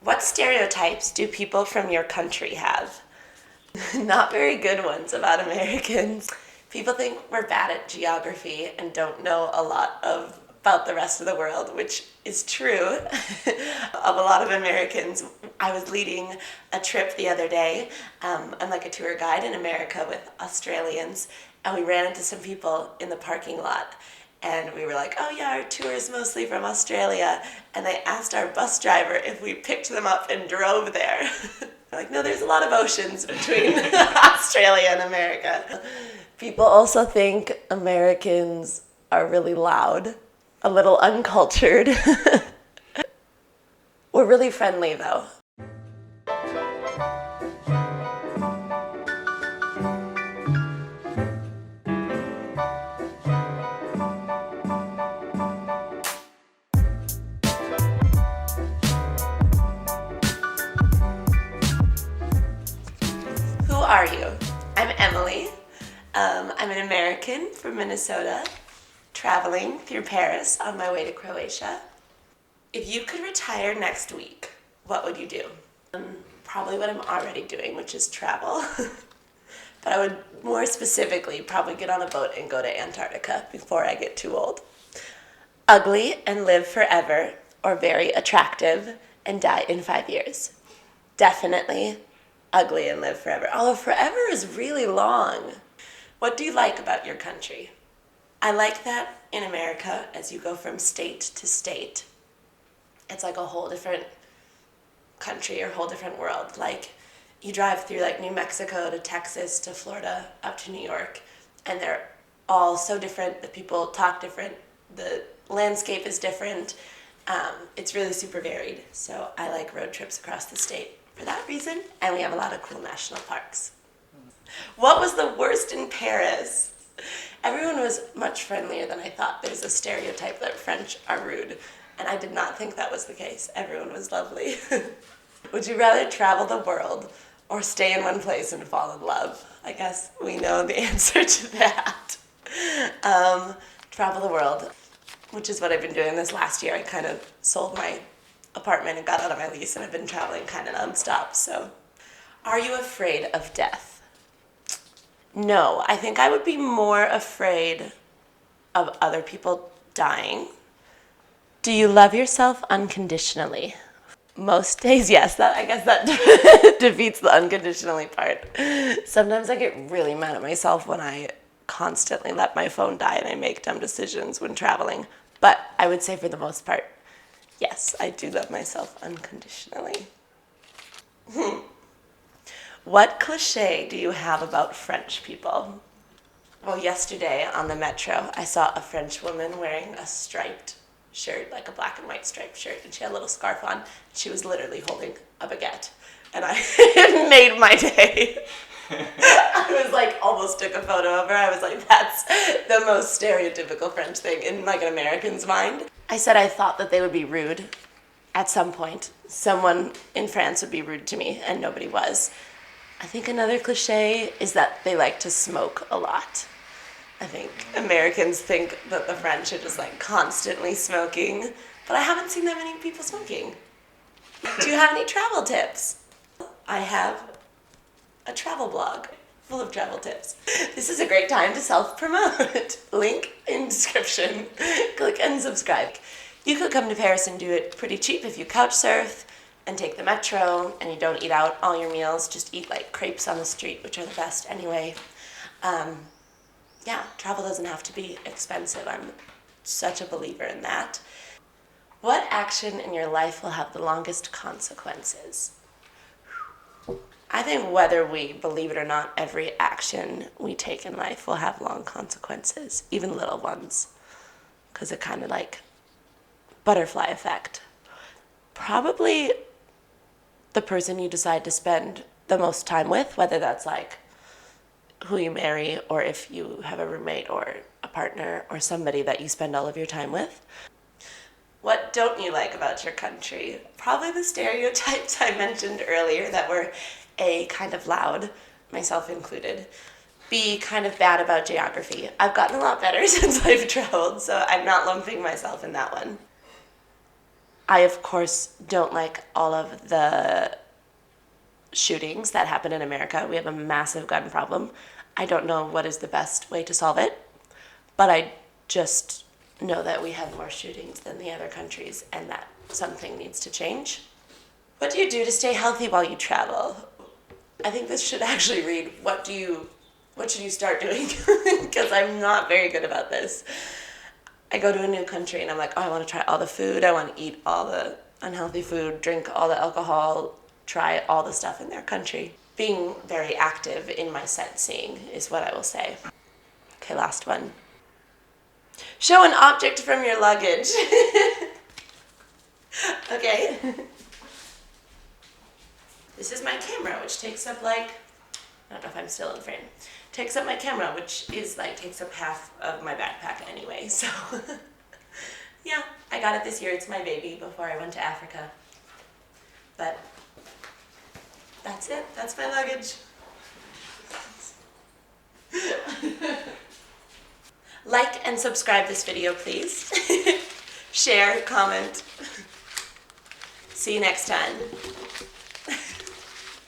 What stereotypes do people from your country have? Not very good ones about Americans. People think we're bad at geography and don't know a lot about the rest of the world, which is true of a lot of Americans. I was leading a trip the other day. I'm like a tour guide in America with Australians, and we ran into some people in the parking lot. And we were like, oh yeah, our tour is mostly from Australia. And they asked our bus driver if we picked them up and drove there. Like, no, there's a lot of oceans between Australia and America. People also think Americans are really loud, a little uncultured. We're really friendly though. Who are you? I'm Emily. I'm an American from Minnesota, traveling through Paris on my way to Croatia. If you could retire next week, what would you do? Probably what I'm already doing, which is travel. But I would more specifically probably get on a boat and go to Antarctica before I get too old. Ugly and live forever, or very attractive and die in 5 years. Definitely ugly and live forever. Although forever is really long. What do you like about your country? I like that in America, as you go from state to state, it's like a whole different country or whole different world. Like, you drive through like New Mexico to Texas to Florida up to New York, and they're all so different. The people talk different. The landscape is different. It's really super varied. So I like road trips across the state for that reason, and we have a lot of cool national parks. What was the worst in Paris? Everyone was much friendlier than I thought. There's a stereotype that French are rude, and I did not think that was the case. Everyone was lovely. Would you rather travel the world or stay in one place and fall in love? I guess we know the answer to that. Travel the world, which is what I've been doing this last year. I kind of sold my apartment and got out of my lease, and I've been traveling kind of nonstop. So, are you afraid of death? No, I think I would be more afraid of other people dying. Do you love yourself unconditionally? Most days, yes. I guess that defeats the unconditionally part. Sometimes I get really mad at myself when I constantly let my phone die and I make dumb decisions when traveling. But I would say for the most part, yes, I do love myself unconditionally. What cliche do you have about French people? Well, yesterday on the metro, I saw a French woman wearing a striped shirt, like a black and white striped shirt, and she had a little scarf on. She was literally holding a baguette, and it made my day. I was like, almost took a photo of her. I was like, that's the most stereotypical French thing in like an American's mind. I said I thought that they would be rude at some point. Someone in France would be rude to me, and nobody was. I think another cliche is that they like to smoke a lot. I think Americans think that the French are just like constantly smoking, but I haven't seen that many people smoking. Do you have any travel tips? I have a travel blog full of travel tips. This is a great time to self-promote. Link in description. Click and subscribe. You could come to Paris and do it pretty cheap if you couch surf and take the metro and you don't eat out all your meals. Just eat like crepes on the street, which are the best anyway. Yeah, travel doesn't have to be expensive. I'm such a believer in that. What action in your life will have the longest consequences? I think whether we believe it or not, every action we take in life will have long consequences, even little ones, because it kind of like butterfly effect. Probably the person you decide to spend the most time with, whether that's like who you marry or if you have a roommate or a partner or somebody that you spend all of your time with. What don't you like about your country? Probably the stereotypes I mentioned earlier that were A, kind of loud, myself included, B, kind of bad about geography. I've gotten a lot better since I've traveled, so I'm not lumping myself in that one. I, of course, don't like all of the shootings that happen in America. We have a massive gun problem. I don't know what is the best way to solve it, but I just know that we have more shootings than the other countries and that something needs to change. What do you do to stay healthy while you travel? I think this should actually read, what should you start doing? Because I'm not very good about this. I go to a new country and I'm like, oh, I want to try all the food. I want to eat all the unhealthy food, drink all the alcohol, try all the stuff in their country. Being very active in my sightseeing is what I will say. Okay, last one. Show an object from your luggage. Okay. This is my camera, which takes up I don't know if I'm still in frame. Takes up my camera, which is takes up half of my backpack anyway, so. Yeah, I got it this year. It's my baby before I went to Africa. But that's it. That's my luggage. Like and subscribe this video, please. Share, comment. See you next time.